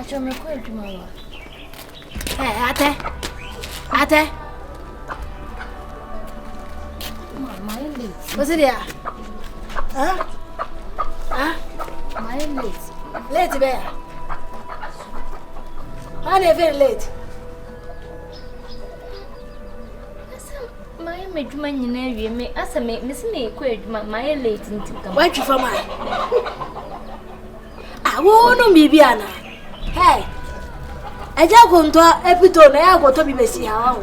Pacho me ko adwuma wa. Ate. My late. What's it there? My late. Late bear. Why are you very late? My adwuma nyina wie me asa me se me ko adwuma my late ntim. Why you for my? I won't be Biana. Hey. I just go to epitone, I go to be see how.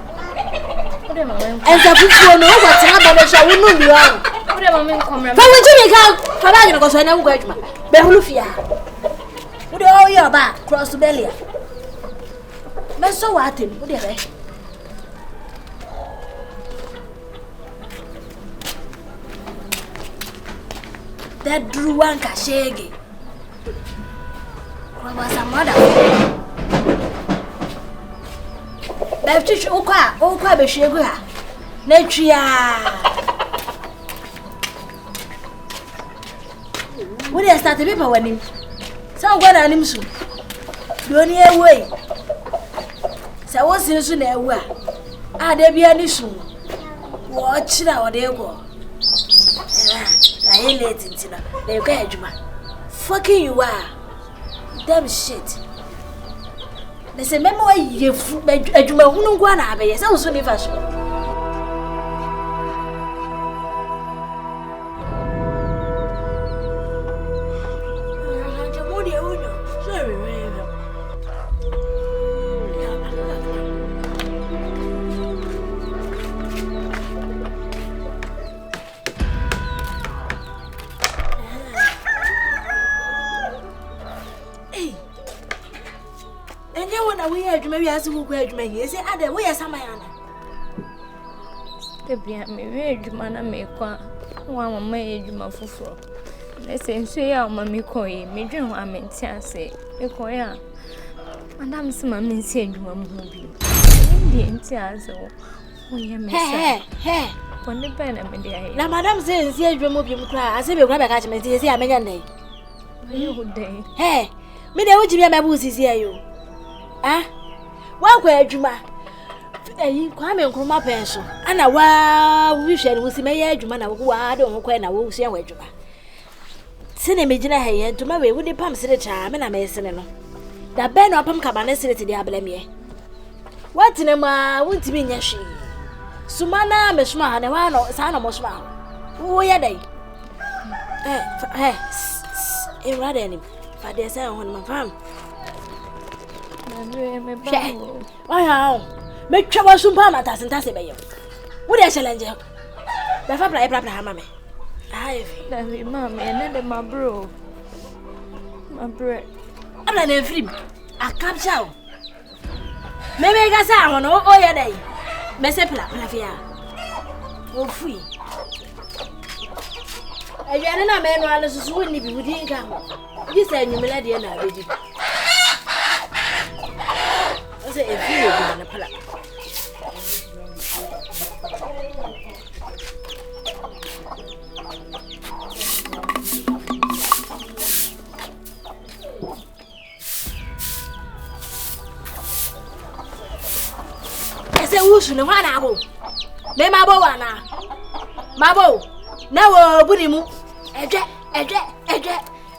And the people know what's happening, so we will be on. What am I coming? But when you make out, Fabio goes on a graduate. Behulufia. Would all your back cross the belly? But so what him, would you? That drew one cashegi. What was a mother? Baptist Oka Beshegua. Netria. What is that paper when him? Someone on him soon. Don't hear way. So what's in soon? There be any soon. Watch now, there go. I ain't late in dinner. They catch me. Fucking you are. Damn shit. They say, Memo, you won't go on. I was only fashion. Maybe I will go to me. Say, Ada, where is Samayana? The beer me read mana make one made my fufu. They say, I'm mammy coy, me dream I meant to say, Ecoya. Madame Simon said, Mamma, Indian tears. We am hey, when the pen of me. Now, Madame says, here, you move your cry. I say, you'll grab a catchment. Say, I'm a day. Good day. Hey, me, there would be my boots here, you. Ah? Wa kwa adwuma kwa me nkroma penso ana wa wish and we see me adwuma na wa de ho kwa na wo hia wa adwuma sene me gina ha ye ntoma we wo de pam sere cha me na me sene no da be na pam kaba na sere ti de ablemie watine ma wontimi nya hwe sumana me suma ha ne wa no sa na mo suma wo ye dai rade ni fa de sa ho ma fam why how? Make trouble soon, Pamatas and Tassibay. What is a challenge? The Fabra Hamame. I have mammy and then my bro. My bread. I'm not a free. I can't show. Maybe I got sound all your day. Messepla, Lafia. Oh, free. I got a man while this is wouldn't be within come. You said you melody and I did. I say, if you are going to pull up. I say, who's in the one hour? They my bow, Anna. My bow. Now, put him. A jet.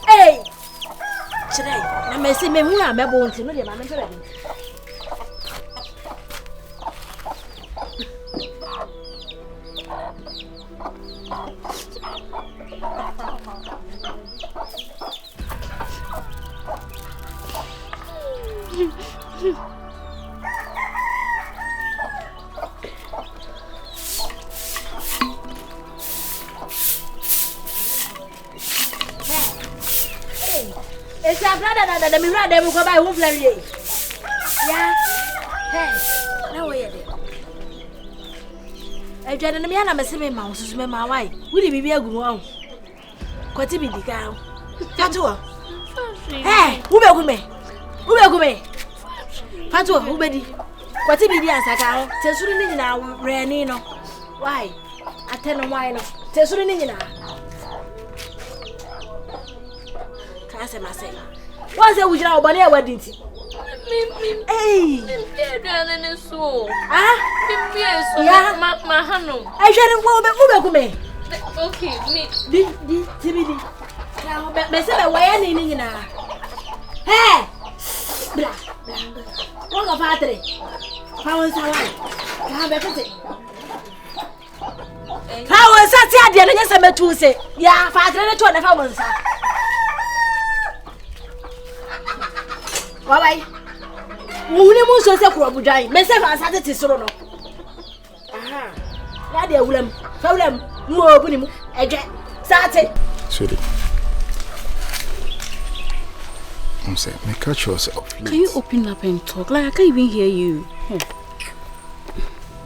Hey! Today, I may see me who I'm able to know your mamma. It's a brother that the mirror they will go by who flare ye. Yeah. Hey, no way. I joined the man, I'm a semi mouse to my wife. Will it be a good one? Quite be the cow. Fatua. Hey, who will me? Who will me? Fatua, who be? What be the answer? Tessurin now, Renino. Why? I tell them why not. Tessurin now. I say, What's the original Obania wedding? Hey, so. Ah, Yeah, my Hano. I shall move me. Okay, me. This now, myself, why any now? Hey, what a battery. How is our how is that? Yes, I'm a two say. Yeah, father, to another one. Why? Who was so crocodile? Myself, I started to solo. Aha, Nadia Willem, Problem, more opening, a jet, started. Sweetie. I'm saying, catch yourself. Can you open up and talk? Like, I can't even hear you.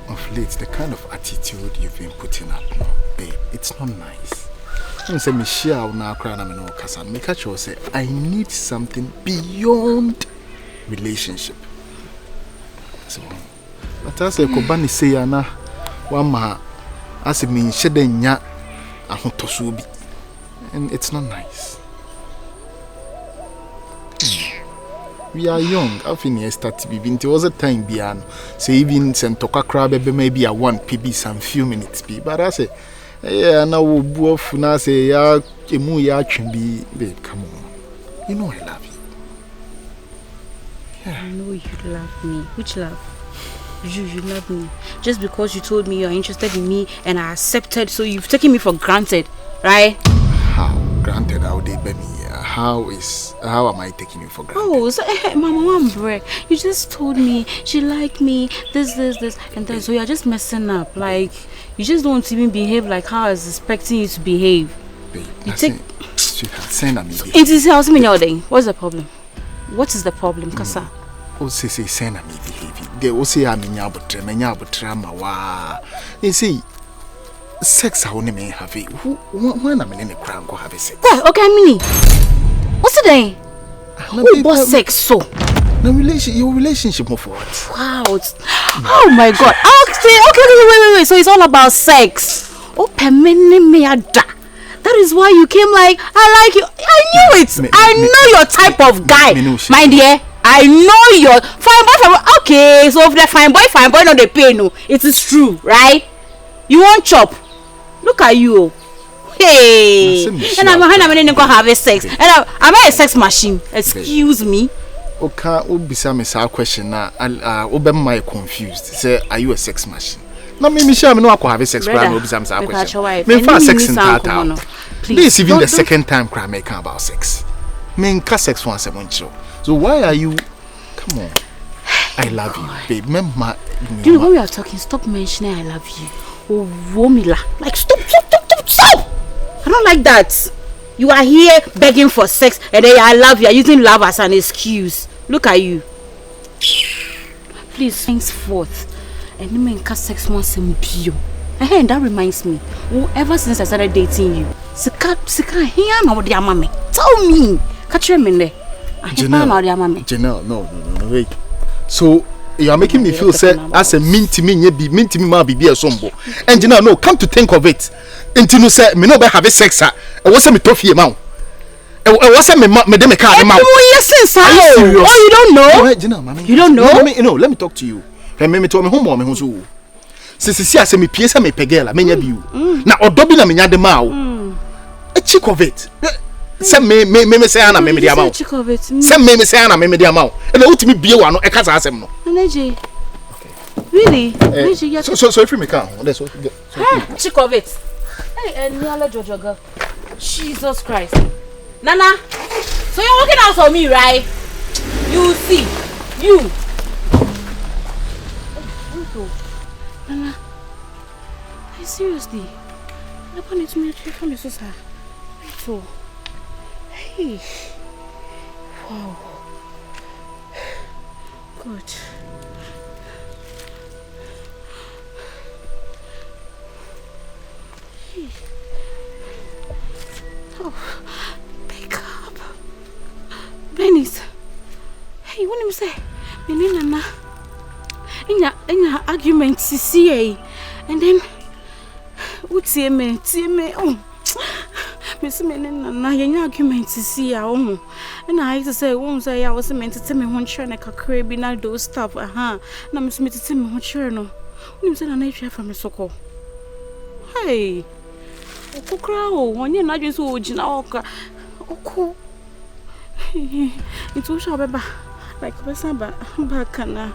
Of late, the kind of attitude you've been putting up now, babe, it's not nice. I'm saying, Michelle, now crying, I'm no Kassan. Make sure say, I need something beyond relationship. So, but as a Kobani say, Anna, one ma, as a mean, Shedenya, and Hotosubi. And it's not nice. We are young. I think start to be. It was a time beyond. So even send to crab maybe a 1 PB some few minutes be. But I say, yeah, now we both now say yeah, be babe. Come on, you know I love you. Yeah. I know you love me. Which love? You love me. Just because you told me you're interested in me and I accepted, so you've taken me for granted, right? How granted? How they be me? How am I taking you for granted? Oh, so, Mama, you just told me she liked me, this, and then so you're just messing up. Like, you just don't even behave like how I was expecting you to behave. Babe, you take. Send me. It is house me now. What's the problem? What is the problem, Kasa? Oh, say send me behavior. They will say I'm in Yabutrama. Wow. You see. Sex I only may have it. When I'm in a crown, go have a sex. What? Okay, Mini. What's it then? Who bought sex so? No your relationship more for what? Wow. Oh my God. Okay, wait. So it's all about sex. Oh, that is why you came like, I like you. I knew it. I know your type of guy. My dear. I know your fine boy. Okay, so if the fine boy, not the pay no. It is true, right? You won't chop. Look at you. Hey. And I'm going to have a sex. And I'm a sex machine. Excuse me. Okay, Obisa me say question na Obem my confused. Say are you a sex machine? No me sure me no akwa have sex cry me Obisa me say question. Me for sex in that. This even the second time cry me can about sex. Me nka sex one say moncho. So why are you come on. I love you, babe. Remember you know when we are talking, stop mentioning I love you. Oh, Womila. Like, stop! I don't like that. You are here begging for sex and then I love you. You're using love as an excuse. Look at you. Please, henceforth, any man can sex once in pure. And that reminds me, ever since I started dating you, Sika, here now with your mommy. Tell me. Catch him in there. Janelle, no, wait. So, you are making me feel sad as a minty me ma be a sombo. And you know, no, come to think of it. Until you say me no be have a sex. I was a me tough man. I was a me dem car man. Oh, you don't know? You don't know? No, let me talk to you. Me to me home me so. See as me piece me pegela me nya biu. Na odobi na me nya de ma o. A chick of it. Say me say ana me de ama. Say me say ana me de ama. E na utimi bie wa no e kasa asem no. Neji. Really? So if you me can. Let's so. Chick of it. Hey, and Niala Jojo girl. Jesus Christ. Nana. So you're working out for me, right? You see. You. Nana. Seriously. I don't need to meet you from the sister. So. Hey. Wow. Good. Hey. Oh, pick up. Benny's. Hey, what do you say? Nana. In your argument, CCA. And then, what's me? Oh. Miss Menin, I argument to see our own. And I to say, won't say I was meant to tell me one churn like a crabby now do stuff. Aha, now Miss Me to tell me one churn. You said a nature from a soko. Hey, Okra, when you're not just old, Oka. Oko. It was a baby like Besaba back now.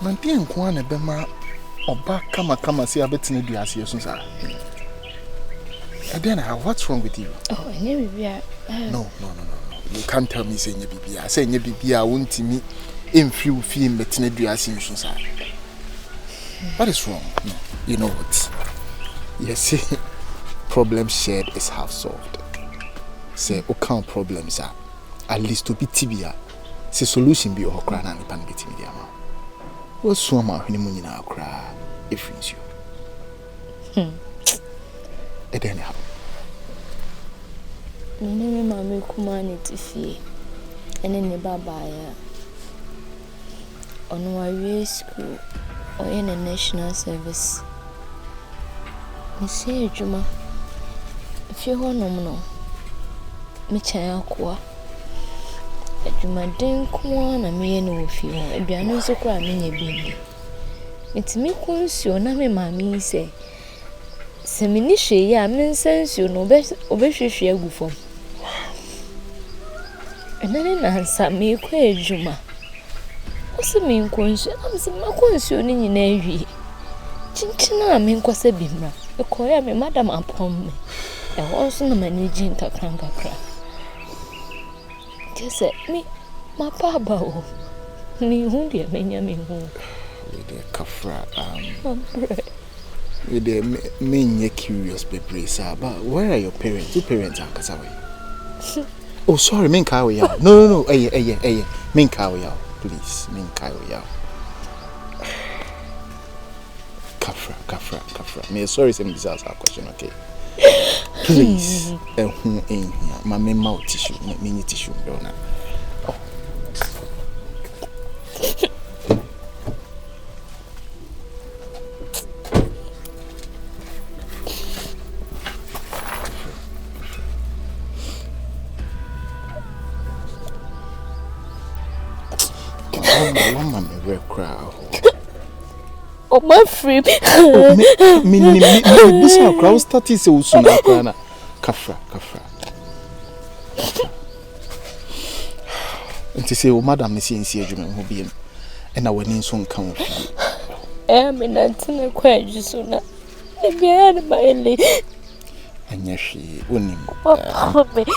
Manti nkwa na bema oba kama si abetine duase yeso sa. Adena, what's wrong with you? Oh, bibia. No. You can't tell me say bibia. Say bibia won't me influ fi metine duase yeso sa. What is wrong? No. You know what? Yes, problem shared is half solved. Say o problems are at least to be tibia. Say solution be okra na nipa ngeti media ma. What's so much when you now cry? It frees you. And then how? Nene mama kumani tifi. Ene ne baba ya. Ono school or in a national service. Me say juma. If you ho no me chan akwa. Adwuma den ko na me ye no ofi ho aduane nso kra me nya bi metimi ko nsuo na me maami se se me ni hwe ya me nsansuo no obehwehwe agu fam enane na nsa me ko adwuma o se me nko nsuo am se me ko nsuo ni nyina awie chinchina me nkwasa bimra e ko ya me madam apom me e ho so na mani jin kakran kakra Kese me my papa ni hundi amenya me hu with the kafra with the me curious baby sir but where are your parents? Your parents are kasawe. Oh sorry men kai we no eh men kai we please men kai we kafra me sorry say me this ask question okay please my mouth tissue me tissue dona Mama me we cry. Oh my free. Me busa crowd started say usuna krana. Kafra. Nti say o madam me see nsi adwuma ho biem. E na wani nso nka wo fie. Me na tena kwa jiso na. E bia na baile. Anya she unim.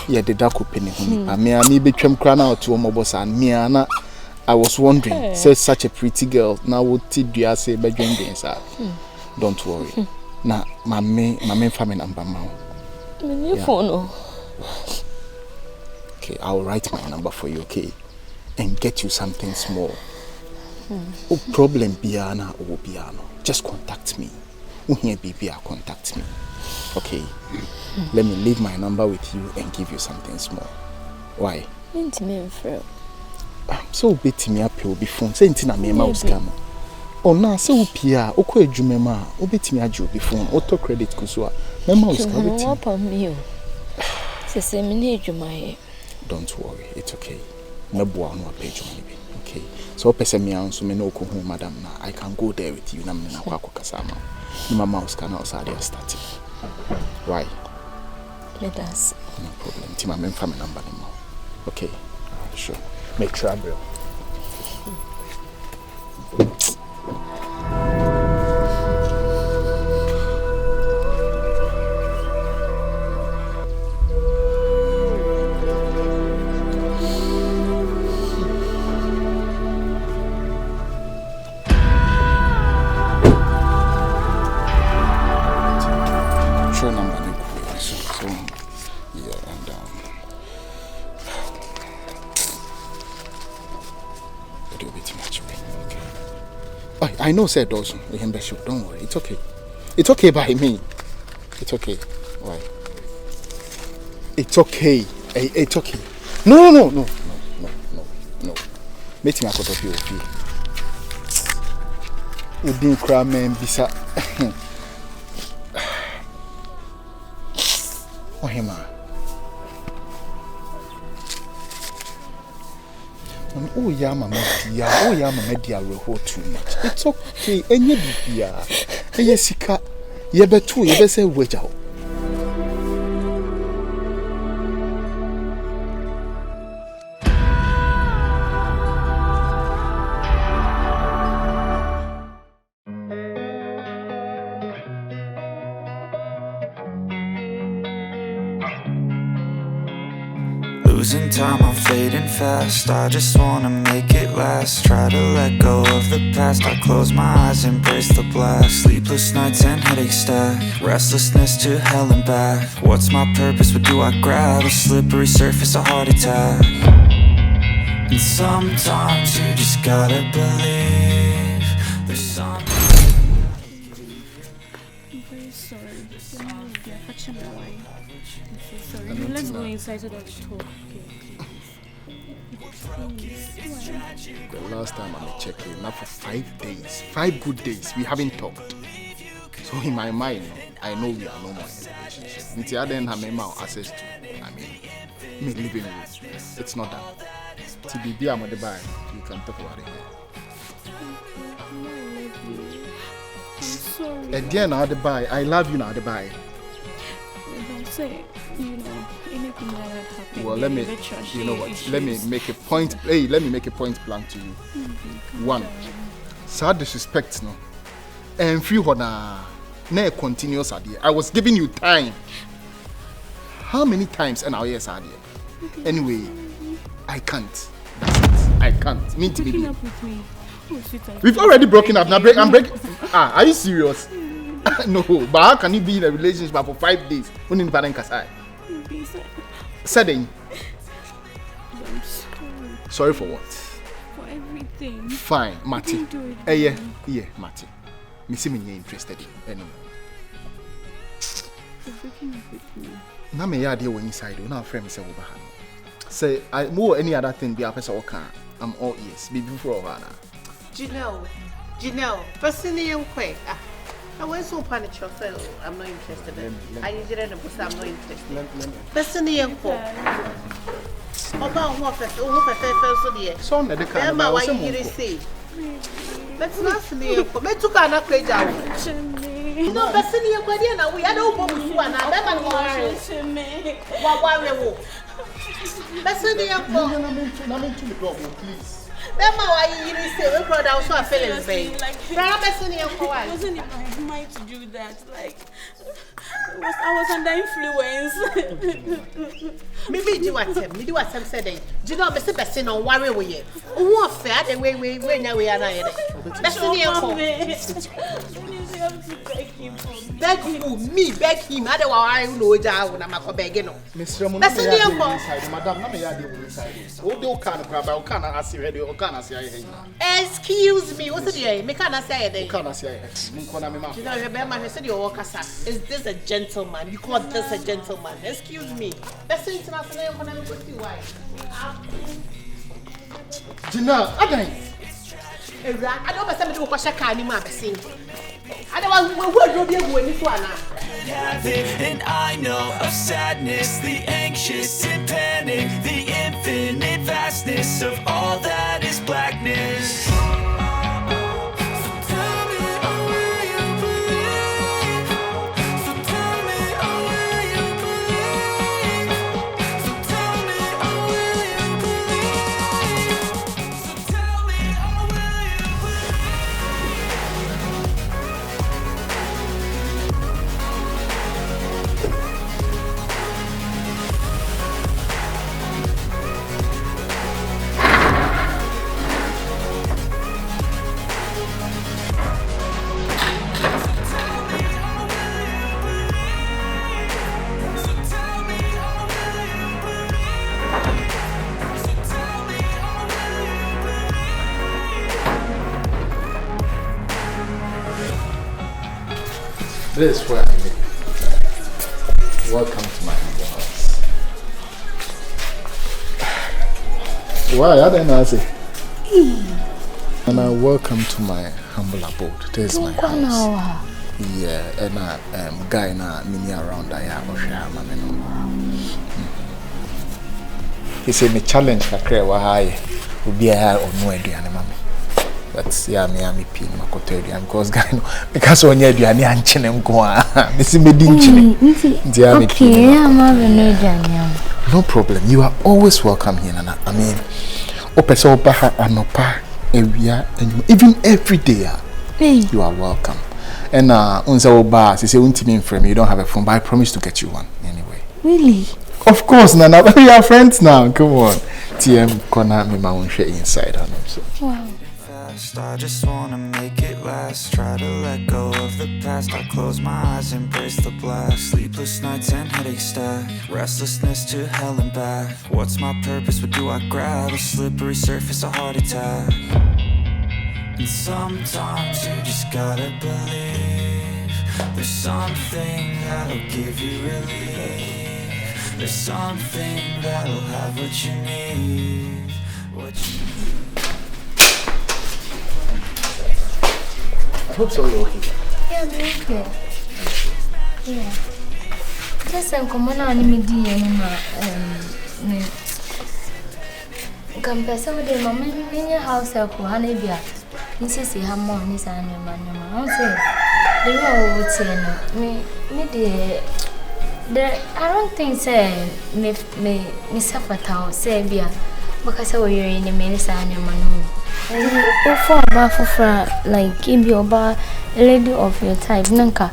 Yeah, the dark penny. I mean, be trim crown out to a mobile and me, Anna. I was wondering, says such a pretty girl. Now, what did you say by drinking? Don't worry. Now, my main family number now. Phone. Okay, I'll write my number for you, okay? And get you something small. Oh, problem Biana or Biano. Just contact me. Here baby, contact me. Okay. Let me leave my number with you and give you something small. Why? So bit me up will be phone. Say intina me mouse scam. Oh na so pia oko adwumema obetimi age obi phone auto credit kusua. My mouse scam. Don't worry, it's okay. No boa no page on me. Okay. So person me answer me no ko hu madam na I can go there with you na me na kwa kasama. My mouse can also start. Why? Let us. No problem. Tima me family number no. Okay. Sure. Make trouble. I know, said also. Don't worry. It's okay. It's okay by me. It's okay. Why? It's okay. It's okay. No. Meet me a cup of you. We didn't cry, man. Bisa. Oh, him. Oh yeah, mama dear, will hold too much. It's okay, and you be Yesika, ye bet two, you say wait out. Losing time, I'm fading fast. I just wanna make it last. Try to let go of the past. I close my eyes, embrace the blast. Sleepless nights and headaches stack. Restlessness to hell and back. What's my purpose? What do I grab? A slippery surface, a heart attack. And sometimes you just gotta believe there's something. I'm very sorry. Let's go inside so that we talk. The last time I checked you, now for 5 days, 5 good days, we haven't talked. So in my mind, I know we are no more in a relationship. Until I didn't have my access to, me living with. It's not that. TBB, I'm on the buy. You can talk about it here. I'm sorry. And then now the buy. I love you now the buy. Don't say, anything that had happened. Well, let me, you know what? Let me make a point. Hey, let me make a point blank to you. One, sad disrespect, no. And free hona, ne continuous idea. I was giving you time. How many times and now yes idea? Anyway, I can't. That's it. I can't. Mean to be. We've already broken up. Now I'm breaking. Are you serious? No, but how can you be in a relationship for 5 days? When in Paran Kasai? Setting. I'm sorry. Sorry for what? For everything. Fine, Matty. Yeah, Matty. Missy me interested in anymore. You're breaking up with me. Now me idea when inside you. Now friend me say over. Say I more any other thing be a person or can. I'm all ears. Be before her. Janelle, personally I'm quick. I went so panic yourself. I'm not interested in. I didn't know I'm not interested. Personally I'm quick. About what first so dear. So na de can ba why you say. Let's not see. Me took an upgrade out. No, personally I'm quick na we don't go with one. I'm not worried. What worry? Personally I'm quick. Please. Remember why you say we brought out so I feel in vain. It wasn't in my mind to do that. Like, I was under influence. Maybe do what Sam said. Do you know Mr. Bessin on worry with you? Who fair the way we now we are not. That's the beg me, beg him. Otherwise, I know that when I'm a begging. Mr. Madam, let me add you inside. Oh, can ask you ready or can I say? Excuse me, what's the make I say it? Can I say? You know, remember, I said your worker, is this a gentleman? You call this a gentleman? Excuse me. That's international when I'm with you. Why? Gina, again. I don't know somebody who was a kind of man. I don't want to be going to one. And I know of sadness, the anxious and panic, the infinite vastness of all that is blackness. This is where I live. Welcome to my humble house. Why? I didn't ask it. And welcome to my humble abode. This is my house. Yeah, and guy na mini around I have he said me challenge kakre wa high will be a or no idea mama. But yeah, me pin makoteria because guy no because when you aduane anche ne nko a me si me dinchine dia me pin no problem, you are always welcome here nana. I mean opese oba ha anopa ewia even every day you are welcome. And unza oba say untimi frame, you don't have a phone, but I promise to get you one anyway. Really? Of course, Nana. We are friends now. Come on. TM Kona me ma share inside on him. So. Wow. I just wanna make it last. Try to let go of the past. I close my eyes, embrace the blast. Sleepless nights and headaches stack. Restlessness to hell and back. What's my purpose? What do I grab? A slippery surface, a heart attack. And sometimes you just gotta believe there's something that'll give you relief. There's something that'll have what you need. What you need. I hope so. You're okay. Yeah, I'm okay. Yeah. Just come on, I'm in my house. This is how long is I don't think say me suffer town say bia because you're in the minister and your man. For like give you a lady of your type, Nanka.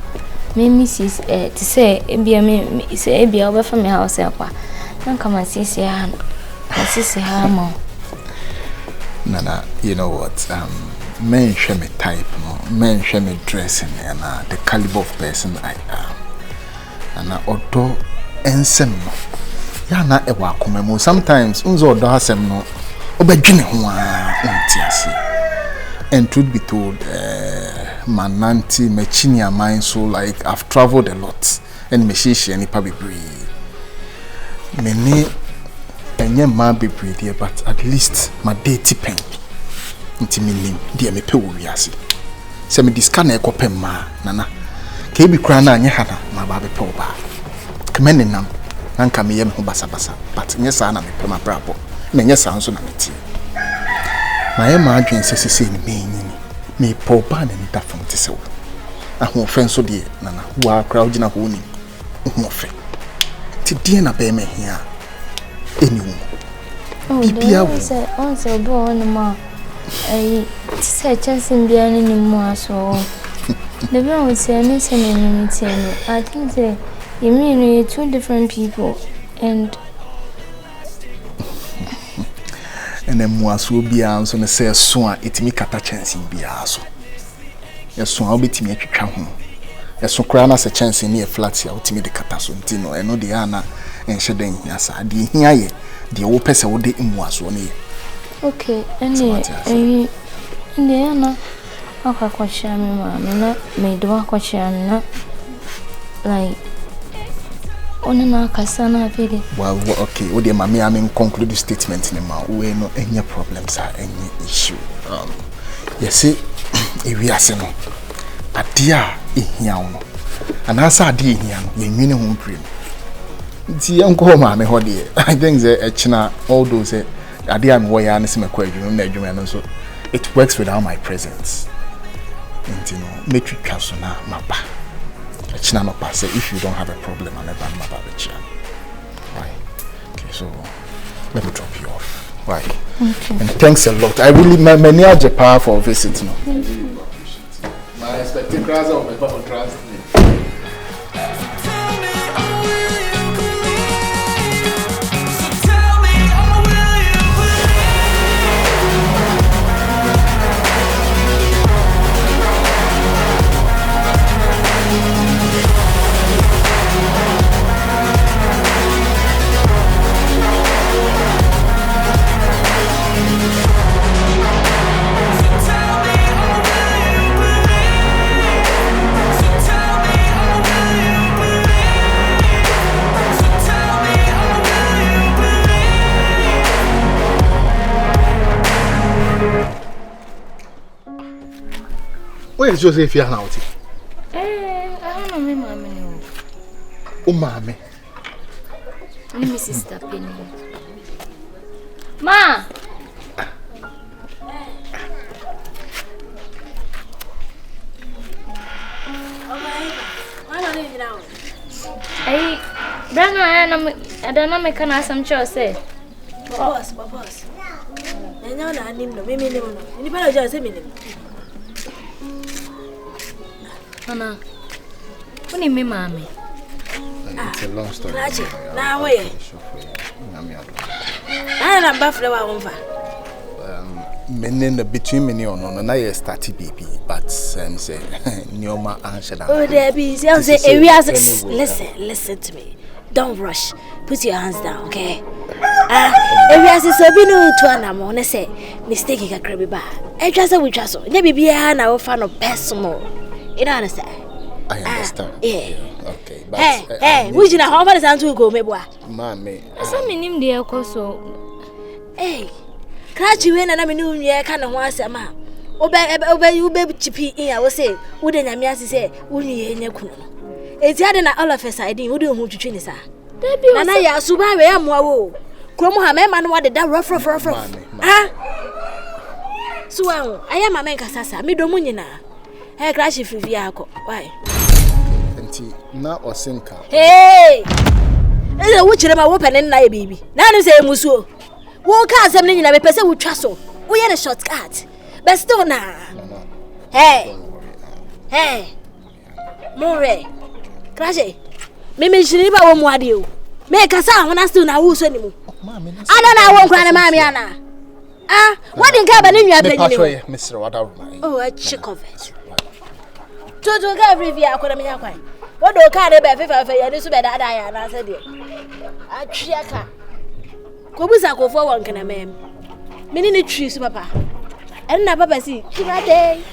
Me missus to say me say be over from my house. Nanka my sister Hamo. Nana, you know what? Men show me type, no. Men show me dressing and the caliber of person I am. And auto ensem no. Ya na ewa komemo. Sometimes unzo odo hasem no. Obedwene ho a untiase. And truth be told, mananti mechini aman so like I've traveled a lot and me shishi any pa bebre. Many enye ma bebre there, but at least my day tipen. Nti minim dia me pe wo wiase. Se me diska na ekopem ma nana. Ke bi kra na anye hana ma ba be pe wo ba. Kemene nam nanka me yem ho basa but nye sa na me pe ma brabo. Na nye sa nso na meti. Na ye ma adwen sesese ni menyini. Me po ba na nita fam te se wo. Aho fe so de nana wa kra ogina ho ni. Ho fe. Ti die na be me hia. Eniwo. Bibia wo. On se obo on ma. I said, just in the enemy more so. The way I would say, I think that you mean we're two different people, and then was will be answered and say, "Soon it me cut a chance in Biaso." Yes, soon I'll be to me at home. Yes, so crown as a chance in near flats, I'll to me the Catasuntino, and no the Anna and Shading, yes, I did hear the old person would in was one year. Okay, and the Anna, I'll question me, mamma, made the walk question, like. Well, okay, what dear mammy, I mean, conclude the statement in a mouth. We no any problems are any issue. You see, if we are saying, a dear in Yano, and as I did here, you mean home cream. The uncle, mammy, what dear, I think the China, all those, a dear and way, and some equation, so it works without my presence. And you know, metric castle now, mapa. Chinano pass if you don't have a problem and never matter the chin. Right. Okay, so let me drop you off. Right. Okay. And thanks a lot. I really many are Japan for visiting. My expected crowds of my papa trust me. Where is Joseph here now? I don't know, mamma. Oh, mammy. Let me sister Penny. Ma! Hey, Brother, I don't know, can I some choice? Boss. And now I need no, maybe no. Anybody just a minute. Anna, what do you mean, mommy? It's a long story. Now, wait. I'm buffalo. Men between me and I started baby, but say Nioma answered. Oh, there be. Listen to me. Don't rush. Put your hands down, okay? If you are so binu to an amount, say mistake a crabby bar. I trust we trust. Maybe be a now fan of personal. You don't understand? I understand. Yeah. Okay. But hey, which in a how far down to go, maybe? Mammy. Some in him, dear, so. Hey, catch you in and I mean, you can't once a man. Obey you, baby chippy in. I will say, wouldn't I mean, say, wouldn't you in your kuno? It's yet all of us, I didn't, would you move to Trinisa? There be an aya, so by way, more. Cromo, man, what did that rough. Ah? So, I am a man, Cassasa, Midomunina. Hey, crash if you vehicle. Why? Now or sinker. Hey! There's a witch in my open and night, baby. Now you say, Musso. Walk out something in a person with trustle. We had a shortcut. But still now. Hey! More. Crashy. Maybe she never won't want you. Make a sound when I still now who's anymore. I don't know, I won't cry, Mammy. Ah, what in cabin in your bed? Mr. Whatever. Oh, a chick of it. To every via could have been quite. What do carry a baby for you? This bed I and I said, I check. Kobusa for one can a man. Meaning the trees, papa. And now, papa, see, my day.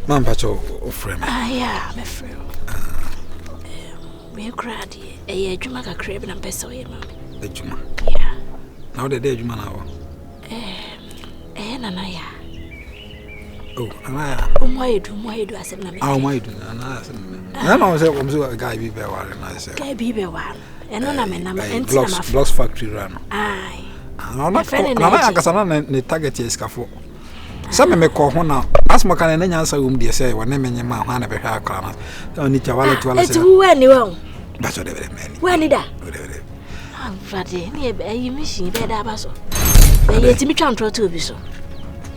Man, Pacho, friend. Yeah, I'm a friend. We cried a Jumaka crib and peso, A Juma. Yeah. Now the day Juma now. Anaya. Oh, Anaya. Why do I say, how am I doing? And I said, I'm so a guy be bear and I said, Guy be one. And on a man, blocks factory run. Aye. I'm not going to target your scaffold. Some me call her now. As my can answer whom they say when they mean my hand of her crown. Only to it's who anyone. That's what they mean. When did that? I'm Friday, near you missing bed abaso. Yet me trying to be so.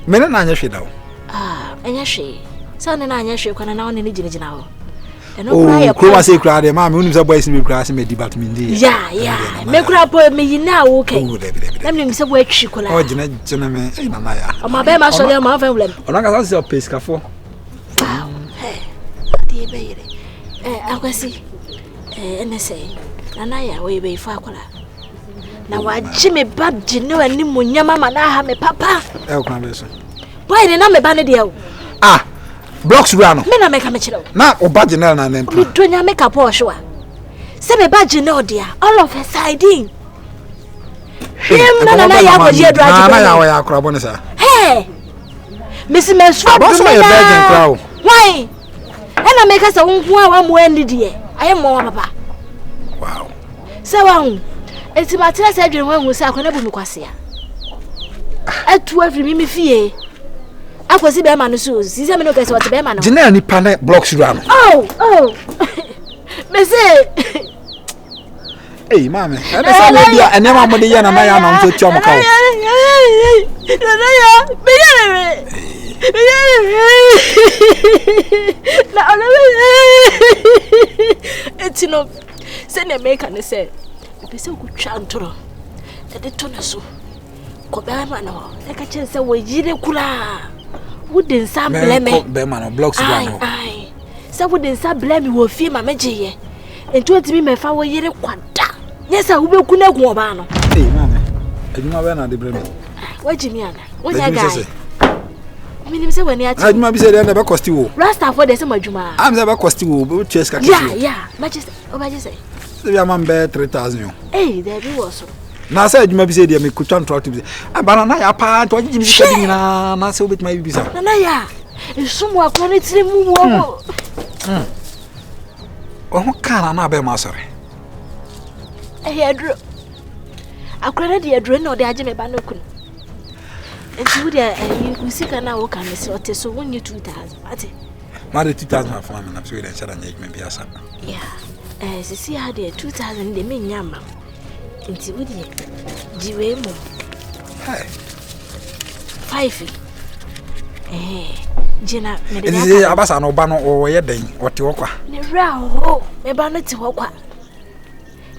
Men and I should know. Ah, and yes, she. Son and I should can now in the now. And oh, Crow say crowd, mamma, who's a boy in grass and may debate me. Yeah, make up me now, okay. Let me say what she could. Oh, gentlemen, and my baby, I saw them off and went. On I saw Pesca for. Hey, dear baby. I was see. And I say, Nanaya, we be Facola. Now, I Jimmy Bab, Gino, and Nimunya, Mamma, have me, Papa. Why didn't I me banner? Ah, blocks run. Men I make a mitchell. Now, or Badginel and then. We do not make a poor. Say me Badgino, dear, all of her siding. Him, Nanaya was here driving. Hey, Mrs. Mesford, what's my virgin crow? Why? And I make us a one when dear. I am more papa. Wow. So it's my trust everyone was out when I was here. At 12 me fear. I was a bearman, so see, I know guess what the bearman. Generally, planet blocks run. Oh, Missy. Hey, mammy, I never put the young man on to Chomako. It's no send a make and say, if so good chantro, that the tonaso. Cobamano, like a chance away, Jidekula. Wouldn't some blame Beman blocks. Aye, so wouldn't some blame you will feel my magic. And told me my father yet a quanta. Yes, I will go no. Hey, mammy, I do not wear the blame. What do you mean? What I guy? I mean, when you I might be said I never cost you. Rasta for the summer Juma. I'm never cost you, but chess. Yeah, Majesty, oh, Majesty. The man bear 3,000. Hey, there you also. Now said you may be said you could try to be a banana apart. What did you say? Not so with my visa. Nanaya, if someone can it's remove. Oh, can I be master? I drew. I credit your drain or the Ajame Banokun. And you there, you see, can now can miss what so when you 2,000. Mother 2,000 for me, I'm sure that shall maybe a son. Yeah, as you see how they 2,000 they mean yamma. Into would you? Jiwemo. 5. Jenna, maybe I was an Obano or a day or Tioka. Never, a banner to walk.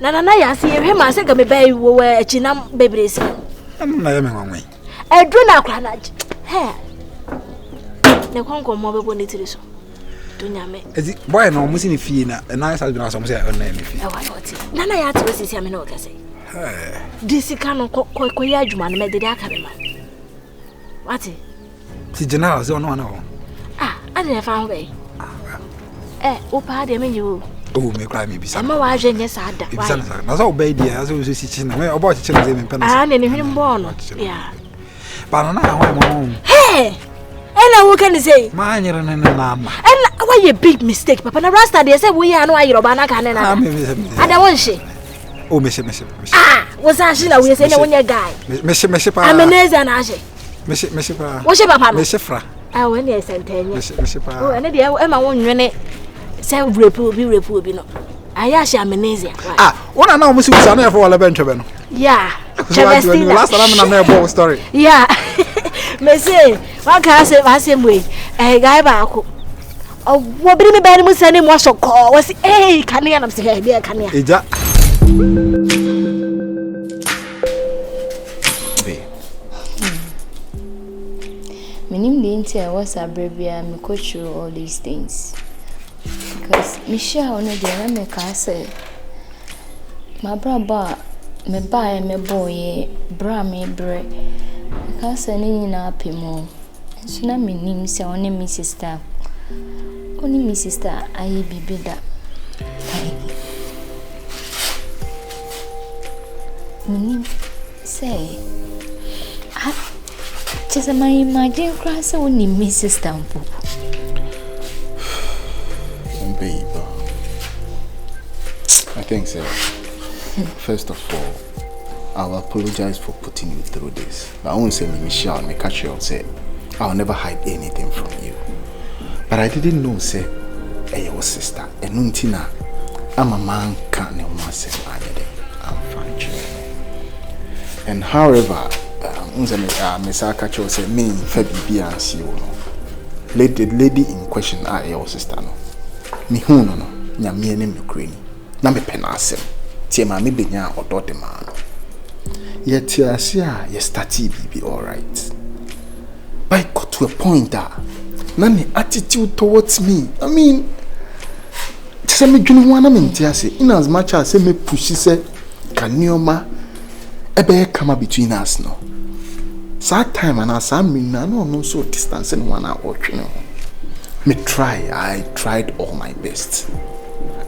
Nanaya, see him, I said, baby, were a chinam babies. I'm not way. I do not cranage. Hey, the conquer more bonity. Do not make it. Why no missing Fina, a nice husband, some say, or name. Nana, I was his Yamino. This cannot Koyajman made the Academy. What? The general is on one. Ah, I didn't found way. Opa, I mean you. Oh, me cry me be some. I'm a yes, I had. That's all baby as we see about children in Penn. And him born. Yeah. But now, hey, and I can say, mine and mamma. And why a big mistake, Papa Rasta, they say we are no Irobana can and I don't want she. Oh, Miss. Ah, was I seen we say when your guy? Miss, I'm a nez and Aje. Miss, what's your papa? Miss Fra. I went yes and 10 years. Oh, and Emma won't run it. Say, report, no. I actually am amazing. Ah, what I know, Miss Sana for all Benjamin. Yeah, last time I'm a ball story. Yeah, Missy, what can I say? I same way. A guy back. Oh, what bring me by the sending was so called was a canny and I'm saying, dear Canny. My name didn't was a baby. I'm coach through all these things. Because Michelle on the day me say my brother me buy me boy bra me bre because any na pimo so na me nim say only me sister I bibi da me nim say just my imagine cross only me sister mpo. Babe, I think so. First of all, I'll apologize for putting you through this. I won't say Michelle, me catch you and say, I'll never hide anything from you. But I didn't know, say, your sister, and Nuntina, I'm a man, can't I'm fine. And however, Mr. Cho said, me, Febby, and see you. The lady in question, your sister, no. Me, who no, me and him, Ukraine. Na me penasem. Tie ma me benya odo de ma. Yet you started be all right. But I got to a point that the attitude towards me. I mean, say me dwene ho na me ntiase. In as much as say me push say kanioma ebe come between us no. That time and as I mean no so distance and one hour me I tried all my best.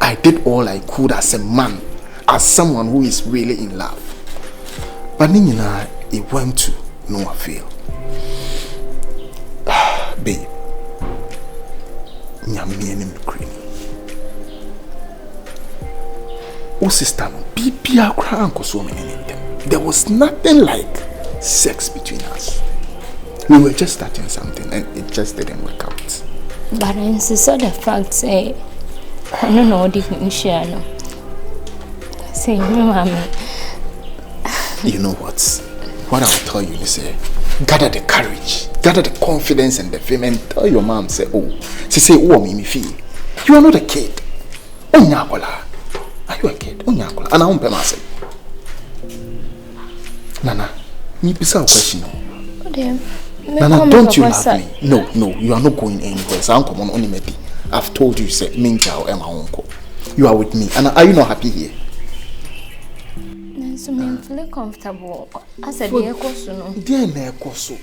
I did all I could as a man, as someone who is really in love. But Nina, it went to no avail. Babe, oh sister, there was nothing like sex between us. We were just starting something and it just didn't work out. But I insist the fact say I don't know what you share no. Say mommy. You know what? What I'll tell you is gather the courage, gather the confidence and the fame and tell your mom say, oh, she say, oh, me feel. You are not a kid. Oh, nyakola. Are you a kid? Oh, nyakola. And I won't pay myself. Nana, me bisa question. Nana, don't you love me? No, you are not going anywhere. So I'm coming on maybe. I've told you, say, Minja or Emma uncle. You are with me. And are you not happy here? So I'm feeling comfortable. I said, dear Kosuno. Dear Koso.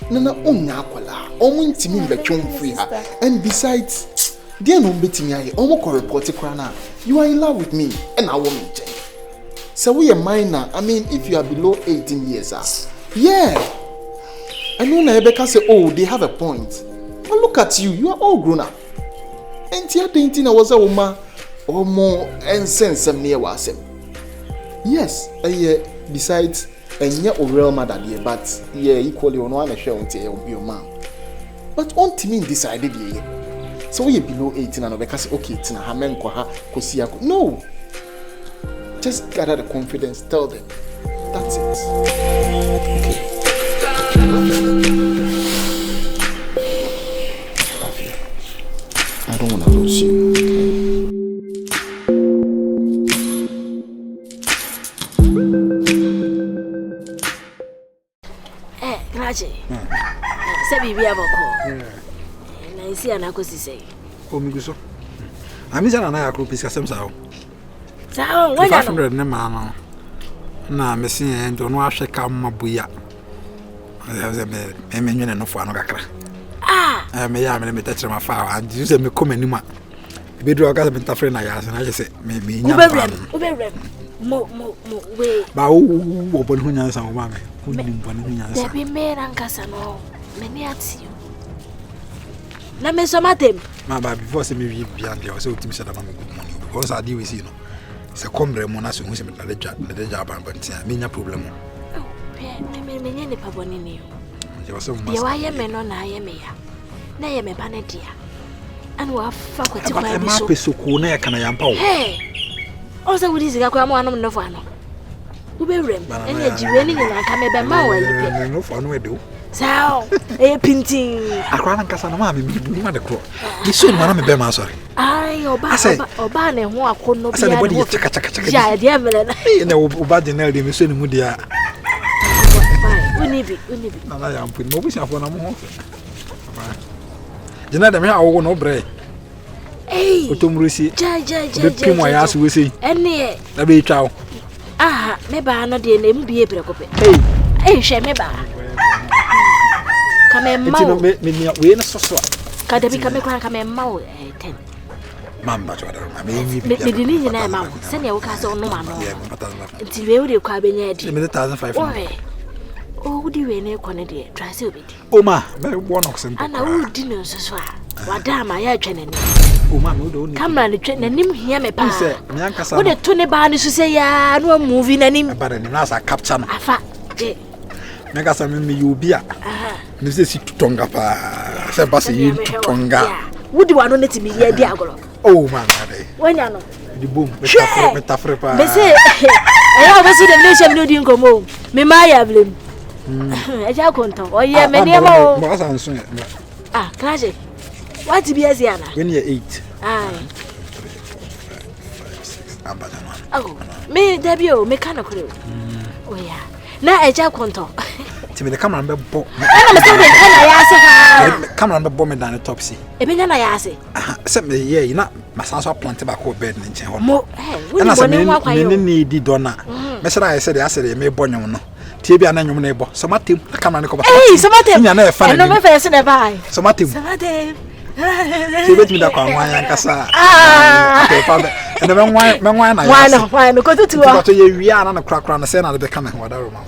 Nana, nyakola. Omo me be chon free her. And besides, dear no betting me, omo ko report krana. You are in love with me, and I want me change. So we are minor. I mean, if you are below 18 years, yeah. I know Rebecca say, oh, they have a point. But look at you, you are all grown up. And you are thinking I was a woman or more and sense some near was him. Yes, besides, and you're a real mother, dear, but yeah, equally on one share until your mom. But on to me decided, so we are below 18 and Rebecca say, okay, it's a man, no. Just gather the confidence, tell them. That's it. Okay. I love you. I don't want to lose you. Grazie. Say bibi aboko. Na isi anakosi say. O mi guso. Ami jana na yakro pisa sem sao. Sao, wanya no. 500 ne ma no. Na mesi en do no ahwe ka mabuya. Me nwene no fo ano kakra. Me ya me tachira ma fa and you say me come anima. Be do ka se me tafre na ya se na je se me nya. Ube mo we. Ba wo bon hu nya san wo ma me. Hu ni bon hu nya san. Be me rankasa no. Me ni ati you. Na me so matem. Ma ba before se me wi bia de o se otimi se da ma me good money. Because I deal with you no. Se kombre mo na so hu se me da ja ban bantia. Me nya problem. Me ne paboni ni yo. Ye wa ye me no na ye me ya. Na ye me ba na dia. Anu afa kwati kwa bi so. Ma peso ko na ye kana ya mpa wo. Hey. O se wudi siga kwa mo anom no fo ano. Wo be wrem. Ene ajiwe ni nyina ka me be ma wa yipe. No fo ano e do. Sao. E pinting. Akwa na nkasa na ma me bi ma de kro. Ni so no na me be ma sorry. Ai oba na ho akono bia. Asa ne body ye chaka. Ya dia mele na. Na oba general de me so ni mu dia. Unibi. Na ya mpu mo busi afo na mo ho. Jena dem ya awo no bre. Otomrusi. Ja. Be pimo ya so we sei. Ene. Na be twa wo. Aha, me ba no de na mu bie prekope. Hwe me ba. Kame ma. Enti no me ni we na soso. Ka da bi kame kwa kame ma 10. Mamba to da ma me ni bi. Me di ni na ma. Se ne wo ka se ono ma no. Enti we wo de kwa benya adi. Me 1500. Oh, would you any quantity? Try so bit. Oh, ma, one of them. And I would dinner so. What damn I training? Oh, ma, don't come round the train and him hear me, pass. What a Tony Barney to say, no moving any. But in as I capture. I fat. Mega some me you be. This is Tonga pa. Say boss you Tonga. Would you want to me here diagolo? Oh man. When you know. The boom. Metafre pa. Me say I always see the nation no din komo. Me my blame. E ja konton. Oh yeah, me near mo. Ah, Climactic. What be as yana? When you 8. Aye. 5, 6. Abadana. Oh, me debut me kana kure. Oh yeah. Na e ja konton. Ti me the camera be bo. Na me say be kana ya ase fa. Camera be bo me down the top see. E be na ya ase. Say me yeah, you na masanso plant back ko bed nche ho. Mo, we ni boni nwa kwa yo. Me ni di dona. Me say I said I said me bo nyom no. Tie bia na nyom na e bo. So matem camera ne ko ba. Hey, so matem. Nya na e fa na. No me fa se na bai. So matem. So matem. Ti bet mi da kwa nwan yan kasa. Okay, fa be. And me nwan na ya. Why no ko tutu Ko to ye wi ana na kra na say na be ka me ho da ro ma.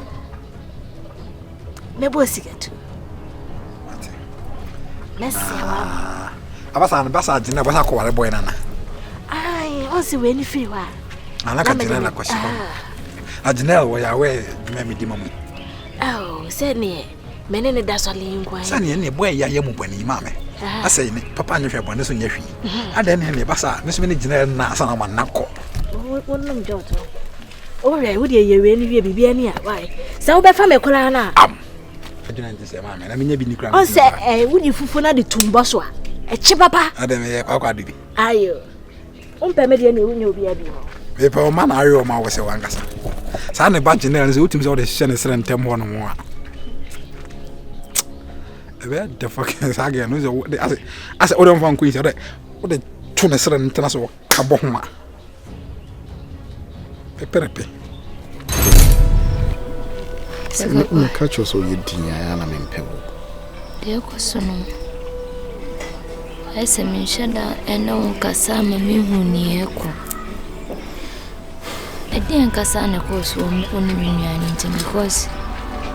Me bo sigetu. Let's see wa. Abasa na basa jina basa ko ware boy na na. Ai, o si we ni free wa. Ana ka jina na ko shi. Ajinel wo ya we me di mamu. Oh, say ne. Me ne da so le nkwan. Sa ne boy ya ye mu bani ma me. Asai ne papa nyehwe bone so nyehwe. Ada ne basa me so me jina na asa na ma nakọ. Wonnom jojo. O re wo de ye we ni wie bibia ni a why. Sa wo be fa me kola na. Aduna nti se ma me na me nya bi ni kra. O se wo ni fufu na de tumbo so a. E chi papa. Ada me ye kwa bibi. Ayo. Umpe me de na wo nya obi abi ho. Me pa o ma na ayo ma wo se wankasa. Sa ne ba jina nse utim se wo de hye ne sere ntem ho no mo a. Where the fuck is again? No, I said, "Odom van Queen." What the tune is running to us or Caboma? Pepe. No catch us or you dinner, and I'm in Pebble. Dear Cosono, I say, Minshada, and no Cassama, me who near echo. I didn't Cassana course only me because.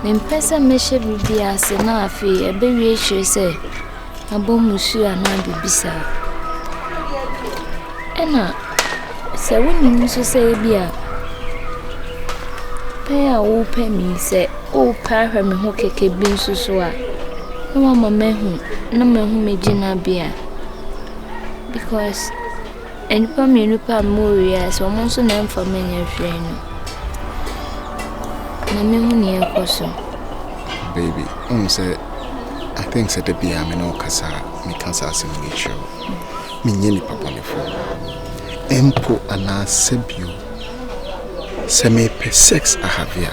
Mpesa meshe bibi ase na afi ebe wie hire se abomusu ana bibisa ena se woni muso se bia pe a wo pe mi se o pa hwe me ho keke bi nsuso a na mama mehu na mehu megina bia because enpa me nupa moria so mo so na mfa menya hwe no. Baby, say I think said the be am no kasa me kasa sim we show. Me nyeni papa me fo. Empo ana sebio. Se me pe sex a have ya.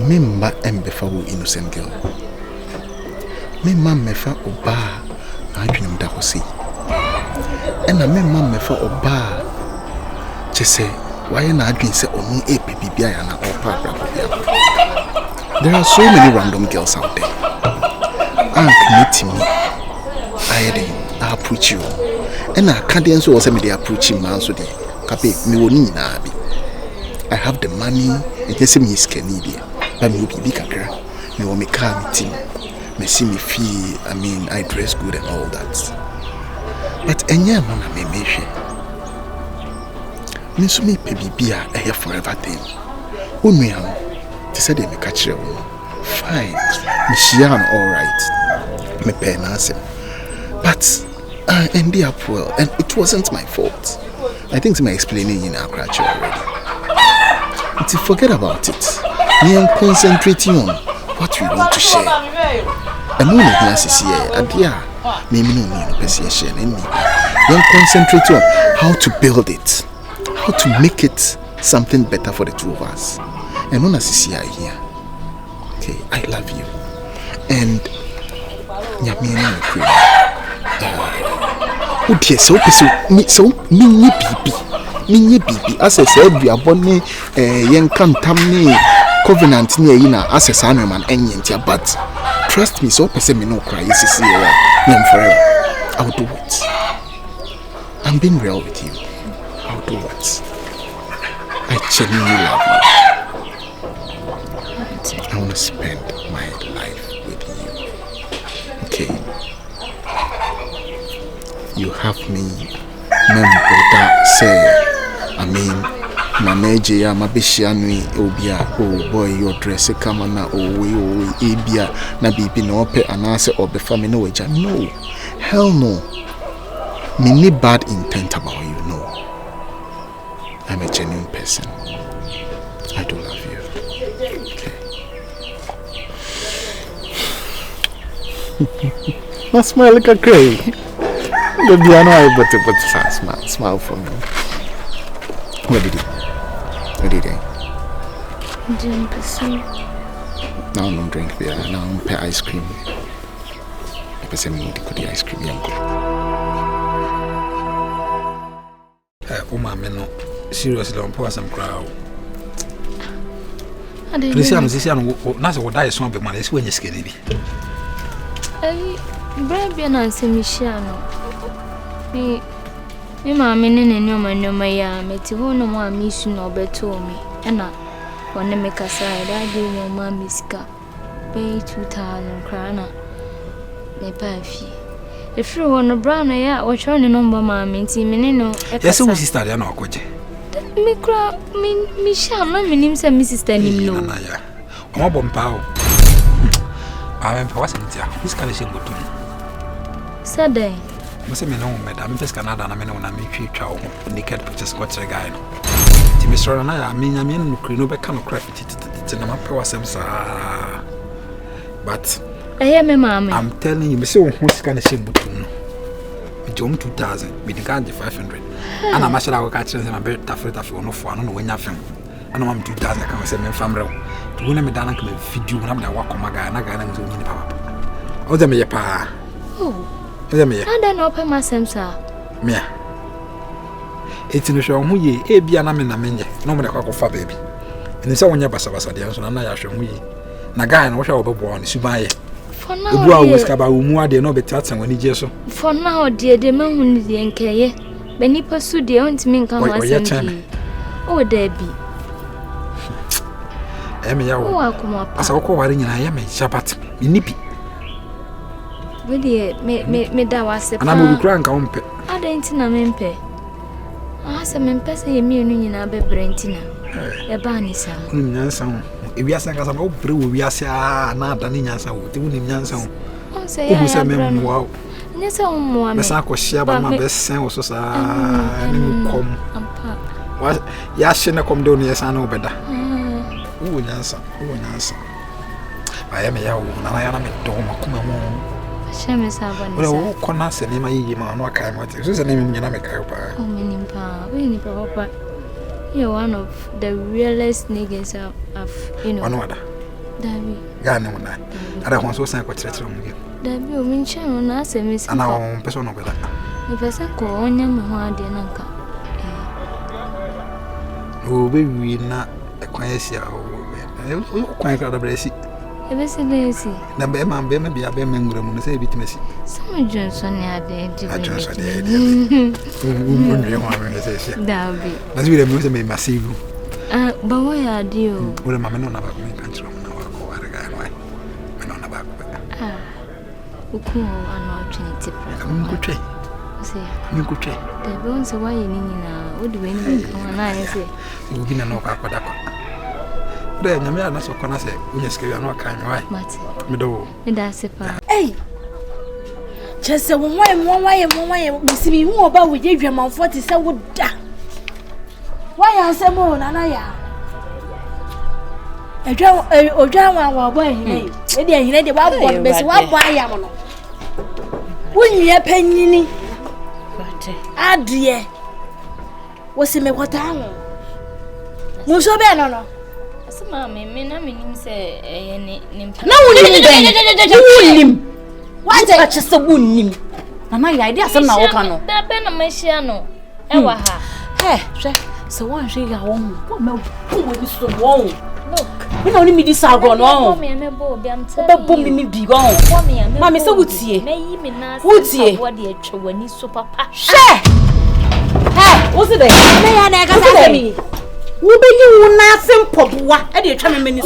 Me mba embefa wo innocent girl. Me mam mefa oba adwenem da hosi. Ena me mam mefa oba chese why na adwin say onu bibia ya na opa bra. There are so many random girls out there. Meet me. I approach you. And I can't answer also me they approach him man so they kape me woni na bi. I have the money, it is me is Canadian. But me be kakra. Me wo me car me team. Me see me feel, I dress good and all that. But enya mama me mehwe. Me so me pe bibia a forever thing. Unu ya they said they make a chill. Fine. Michian all right. Me pay nothing. But I ended up well, and it wasn't my fault. I think my explaining in our culture already. But to forget about it, we are concentrating on what we want to share. And when I see here, me no person share and me. We are concentrating on how to build it, how to make it something better for the two of us. And when I see here, okay, I love you. And so me bibi as I said we are born yen kantam ni covenant ni yina as a son man enyentia, but trust me, so person me no cry is here forever. I'll do it. I'm being real with you. I'll do it. I genuinely love you. I want to spend my life with you. Okay. You have me, brother, say, Manage ya mabishianui obia oh boy your dress come na oh ebia na bibi na ope anase obe family no weja. No. Hell no. Me need bad intent about you, no. I'm a genuine person. I do love you. Okay. My smile like a cray. Baby, I know I but smile for me. What did he? Drink some. Now no drink beer. Now pay ice cream. I person me the ice cream yango. Mama no seriously on pour some crowd. Listen, Nasa would die so big man is when you skinny. Baby, and I say, Michelle. Me, mamma, and no, my met you no more mission or better me. And I want to make a side. I gave your mommy's cup. Pay 2,000 crowns. Me pay fee. If you want a brown, I watch on the number, mammy, no. Yes, we started an awkward. Me cry, me shall not mean him, Mrs. Stanley. No, I'm a bomb pow. I am passing here. Who's can I say good to me? Saturday. Must have known, Madame Pescanada, and I mean, when I meet you, chow, naked pictures, what's a guy. Timmy Sora and I mean, no back kind of craft it in my power, but I hear me, mammy. I'm telling you, Miss who's can I say good to me? Jom 2,000, with the guard 500. And I'm sure I will catch them a bit tougher for no fun when nothing. I know I'm 2,000, I can say, my family. To win a down and feed you when I'm the walk on my guy, and I got to win the papa. Oh, the me pa. Oh, me. I don't open my sensor. Me. It's in the show, who ye, a be an amen, no matter how far baby. And it's all your bassa, the answer, and I show me. Naga and wash over born, Subai. For now, the boy was Cabau, they know better when he just so. For now, dear, the man who the NK, Benny pursued the aunt mean come oh, there be. Oh, come up. As I call worrying, I am a Shabbat, nippy. Really, me that was a and I will crank on pet. I didn't know mempe. I said, I'm passing a million in a bebrentina. A barney sound. If we are saying as an old brew, we are saying, not an answer, doing in Yanson. Oh, say, wow. And yes, I'm more. Miss Uncle Shabba, my best son was so come. What? Yashina come down, yes, I know better. Who answer? I am a young woman, I am a dome, come on. Shamus have one. Well, Connor said, Name, I know, kind of what is the name of Yanamica. Oh, meaning, Papa. You're one of the realest niggas of, you know. One other. Dabby. Garner, I don't want to say what's wrong with you. Dabby, you mention on us, and Miss and our own person over that. The person call on your mamma, dear Nanka. Oh, baby, not a quiet year. Quite out of Bracy. Ever see Daisy. The Beman be a Beman Grum, say it messy. Some Johnson had the Johnson. Dabby. That's really a me massive. But why are you? Well, my men about me country now. I regard why. Men on the back. Ah, who cool and opportunity. I'm good. Say, you could check. The bones are why you need now. What do we need? I say, you'll be no papa. Then you may not so can I say, we just give you no kind of right. Me do. Me that's it. Hey, just a one way, we see me more about we gave your mouth 47 would die. Why are some more, Nanaya? A drown our boy, maybe I need the wild one, but one boy, Yamano. Wouldn't you a penny? Ah, dear. What's in me what time? No, so bad, no. Mammy, I mean, say, no, why I just a wound? My idea, some now, that Ben Messiano. Ewa, hey, so one she got one. Who will be so wrong? Look, we don't need this out on all. But boom, me be gone. Mammy, so would see. Would see what the actual when he's so papa. Share! Hey, what's it? May I never me? Who be you nothing pop? I did try me.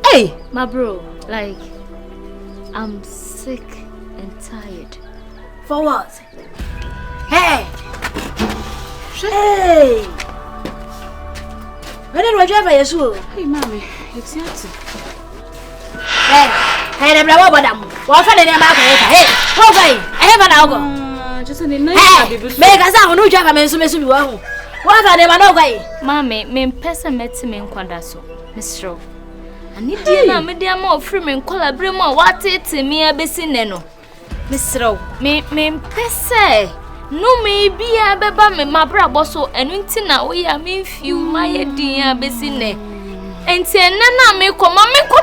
Hey, my bro, like, I'm sick and tired. For what? Hey! Hey! When did we drive by you? Hey, mommy, it's not. Hey, I'm not about them. What's the name of it? Hey, okay. I have an alcohol. Just a nice make us out. No drive a man so miss you. What's the name of it? Mammy, me pesa met me in Quadaso, Miss Rowe. I need dinner, me dear more free me collaborate more. What it to me a besineno. Miss Rowe, me pesa. No, maybe I beba me my brother so and wintina we are me few my dear besine. And say nana me come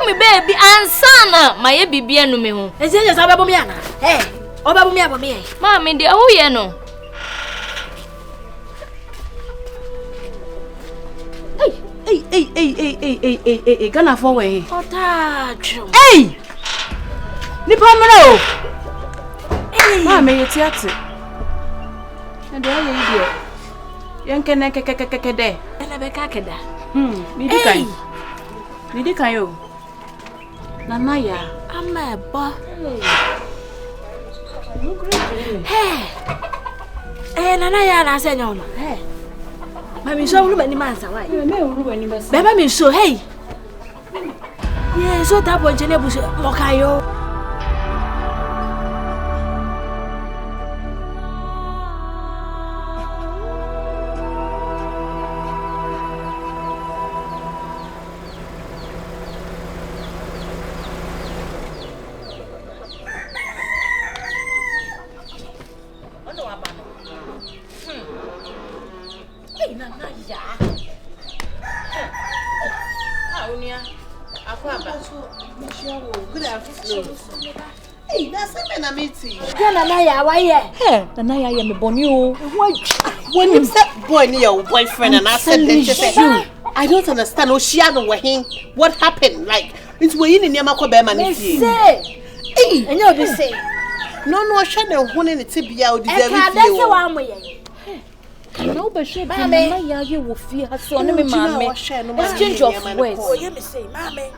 me baby and sana my baby and me home. And say yes, Ababumiana. Hey, Obabumia for me. Mammy, dear, oh, you know. Hey, gonna forward. Oh, touch. Hey! Nipamero! Hey! Mammy, it's yet. And there you go. Young can there. And I be kakeda. Nidikayo. Nanaya. I'm a boy. Hey! Hey, Nanaya, I said no. Hey. Mammy, so many months away. Baba, me so hey. Yes, so that one, Jenebus, Mokayo. Good afternoon. Hey, that's a man meeting. Nanaya, why yeah? Hey, Nanaya, I'm a bonio. When you said boy near your boyfriend and I said that I don't understand. Oceano were him. What happened? Like it's way in Yamako Beman. Say, hey, and you'll be saying, no, Shannon, one in the tibia would deserve that's the one way. No, but she will fear her son. Exchange of words. Oh, you may say, Mammy.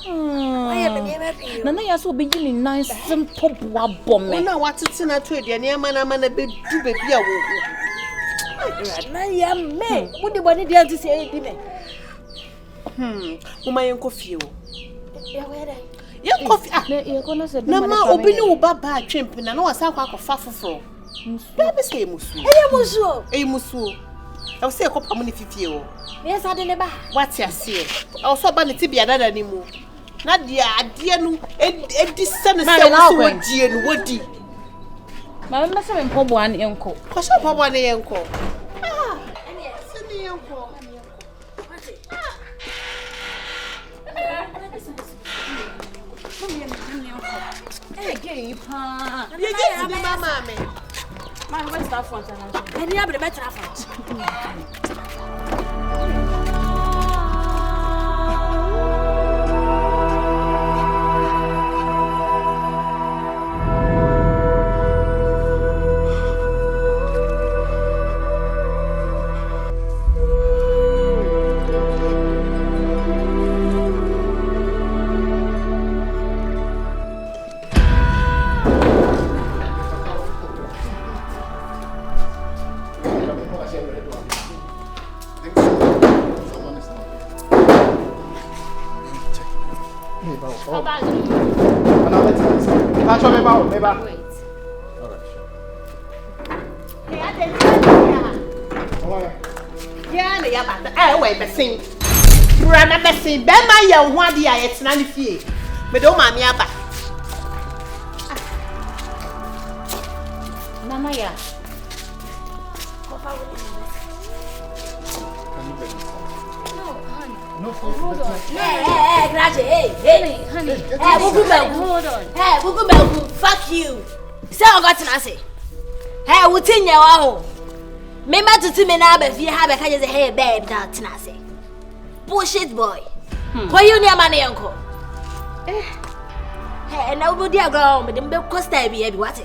Nana so beginning nice simple bomb. No, what's it in a trade? Your man, I'm a bit too baby. I am me. What do you want to say? My uncle few. Your coffee. You're going to say, Mamma, open your baba chimp, and I know a sound of faffle. Baby say, Musu. A Musu. I'll say a couple of money 50. Yes, I didn't buy. What's your say? I'll so ban the tibia anymore. Not dear, dear, no, and this son is so dear, woody. My must have been one uncle. Cause up one uncle. Ah, send me uncle. Hey, gay, pa. You get to be my mammy. My what's that front? And you have the better front. Wait. Yeah, wait, Bessie. Brother Bessie, Ben my young one dear, it's none of you. But don't mind me about Nanaya. No, hold on. Hey, honey. Hold on. Hey, we'll fuck you. Say, I got to say. Hey, what's in your own? Remember to see me now, if you have a kind of hair, babe, that's not say. Bullshit boy. Why you near money, uncle? Hey, nobody are gone, but the milk cost I be every what?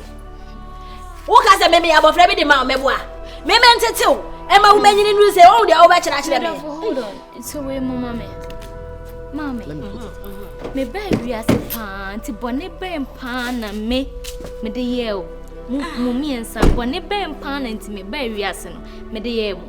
What has a memory about every man, memoir? Memento too. Emma woman in news, oh, the over actually. Hold on. It's a way, Mamma. Mammy. Me baby as a pan, to bonnet bam pan and me the yell. Mummy and son, bonnet bam pan and to me baby as me the yell.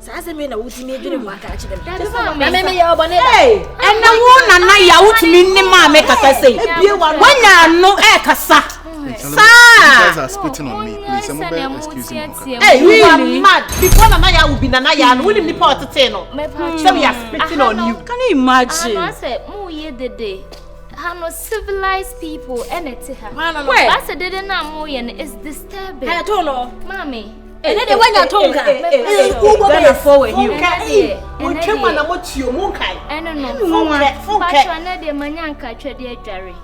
Sasa me na wuti me dwene mu aka ache dem. Na me ya obone da. Hey, ena wo na ya wutumi ne ma me kasa sei. Wanya no kasa. You guys are spitting on me, please. I'm going to excuse me. Hey, you are mad. Before Nana will be Nana, you will be part of Teno. So we are spitting on you. Can you imagine? I said, "Mo ye the day." How no civilized people and it's her. I said, "Didn't know mo ye is disturbing." I don't know, mommy. And then when you talk, Gonna forward you. We came on about you, Munkai. I don't know. Pacho another manyanka trade Jerry.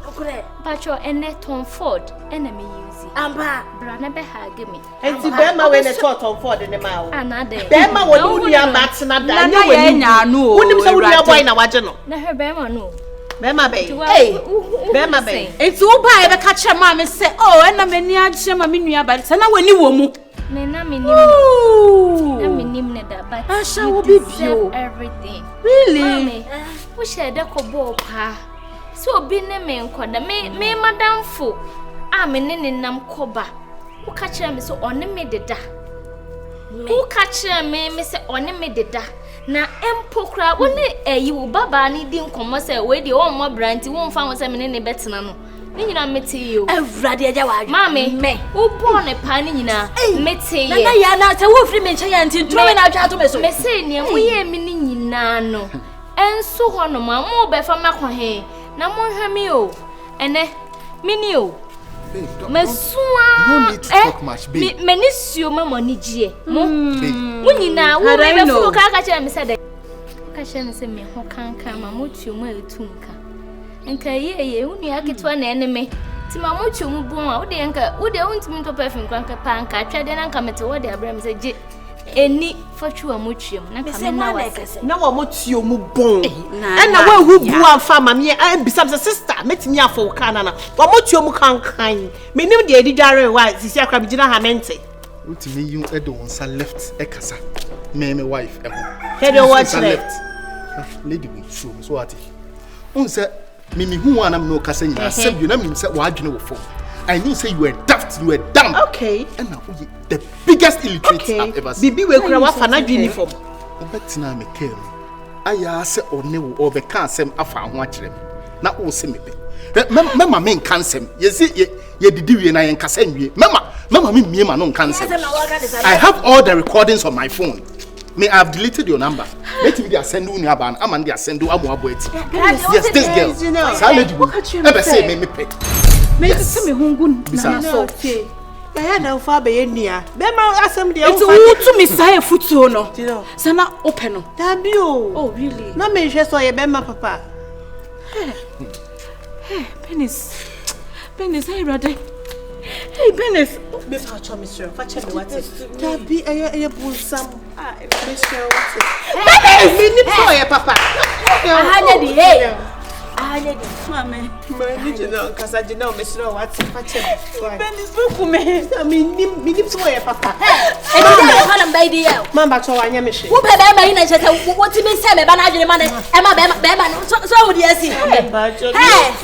Pacho and net Tom Ford, enemy using. Amba, Brana behag me. And to Bema when they taught Tom Ford in the mouth. Another Bema would be a match and I know. Wouldn't say we are buying a wagon. Let her Bema no. Bema Bay. Hey, Bema Bay. It's all by the catcher, mamma say, oh, and I'm a near Shema, but Sana when you woman. Nena minim that, but I shall be you everything. Really? Mommy, we share the cobo pa. So be ne me nkwada me madam fo. I'm in nam koba. Who catch me so on me deda. Who catch me say on me deda. Na empokra woni you baba ni di nkomo say we di o mo branti won fa won say me ne betina no. Ni nyina meti yo. Everade aja wa. Mami, me. Wo born e pa ni nyina meti ye. Na ya na te wo free me nche ya nti ntro me na atwa to me so. Me say ne mo ye mi ni nyina no. Enso ho no ma mo be fa makwa he. Na mo hwe mi o. Ene mini o. Me suwa. No need to talk much, babe. Me ni suo ma mo ni gie. Mo nyina wo be fu ka kire me say de. Ka kire me say me ho kankan ma mo tuo ma etumka. Nka ye unu aketwa na eneme ti ma mo twom bon a wo de nka wo de untimi to perfume kwanka panka twede na nka mete wo de abram se je eni fatwa mo twem na ka me na wase na wo mo tuo mu bon na we hu bu amfa ma me bisam se sister metimi afo kana na wo mo tuo mu kankan menim de edidware wa sisi akra me gina ha mente Ultimate you edo onsa left ekasa. Me wife eho. Head watch left. Lady we show me so what. Unse Mimi who am no kasa nyina said you na me say wa adwene wo fo. I knew say you were daft, you were dumb. Okay. And now the biggest illiterate I've ever seen. Bibi we kura wa fa na uniform. Obetina me kem. Aya se one wo obeka asem afa ho akire me. Na wo se me be. Mama me nkansem. Ye se ye didi wie na ye nkasa nwie. Mama me mie ma no nkansem. I have all the recordings on my phone. May I have deleted your number. Let me send you aban. I'm and they send you amo aboeti. Yes, this girl. Salad you. Ebe say me pay. Me say me hungun na so. Ba ya na ufa be nia. Be ma asem de ufa. It's to me say futuo no. Sana open no. Dabi o. Oh really? Na me hwe so ye be ma papa. Hey, Penis, hey brother. Hey, Penis. Be fa cho Mr. Fa che me what? Dabi eye bunsam. Ah, Mr. What? Penis, me ni so ye papa. Ahanya di hey. Ahanya di mama. Me ni jina kasa jina Mr. What? Fa che me. Penis boku me. Me ni so ye papa. E di dey fa na mbay di ya. Mamba cho wanya me hwe. Wo be be ma ina chete wo ti mi se me ba na adwene ma ne. E ma be ma no so wo di asi. Hey,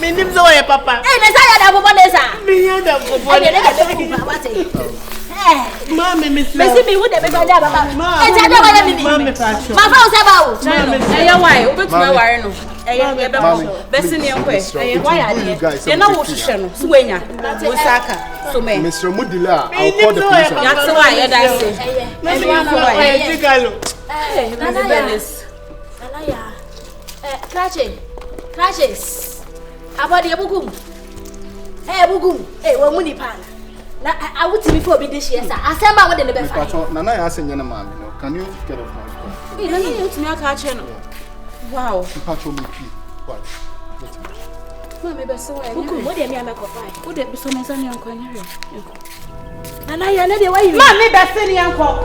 me ni so ye papa. Eh, na sa ya da bobo ne sa. Me ya da bobo. Ne be ku what? Mama me see me who dey be ba baba. E ja dey wanya mi. Mama pacho. Ma fa o se ba o. Eh ya why? Obetuma ware no. Eh be mo. Besi ne nkwe. Eh why ade? Ye na wo hwehwe no. So wenya. Wo saka. So me. Mr. Mudila, I'll call the police. Ya se why ya dai say. Me why? Jigalo. Eh, Nana ya. Crashes. Abodi ebugum. Ebugum. Wo mu ni pa na. Na I would be for be this year, sir. I said, what the best. Nana, I asked you, can you get off my phone? You don't need to make a channel. Wow. You can't show me. What? Mamma, be so what do you mean? Would it be so nice on your corner? Nana, you know the way you. Mamma, be sitting uncle.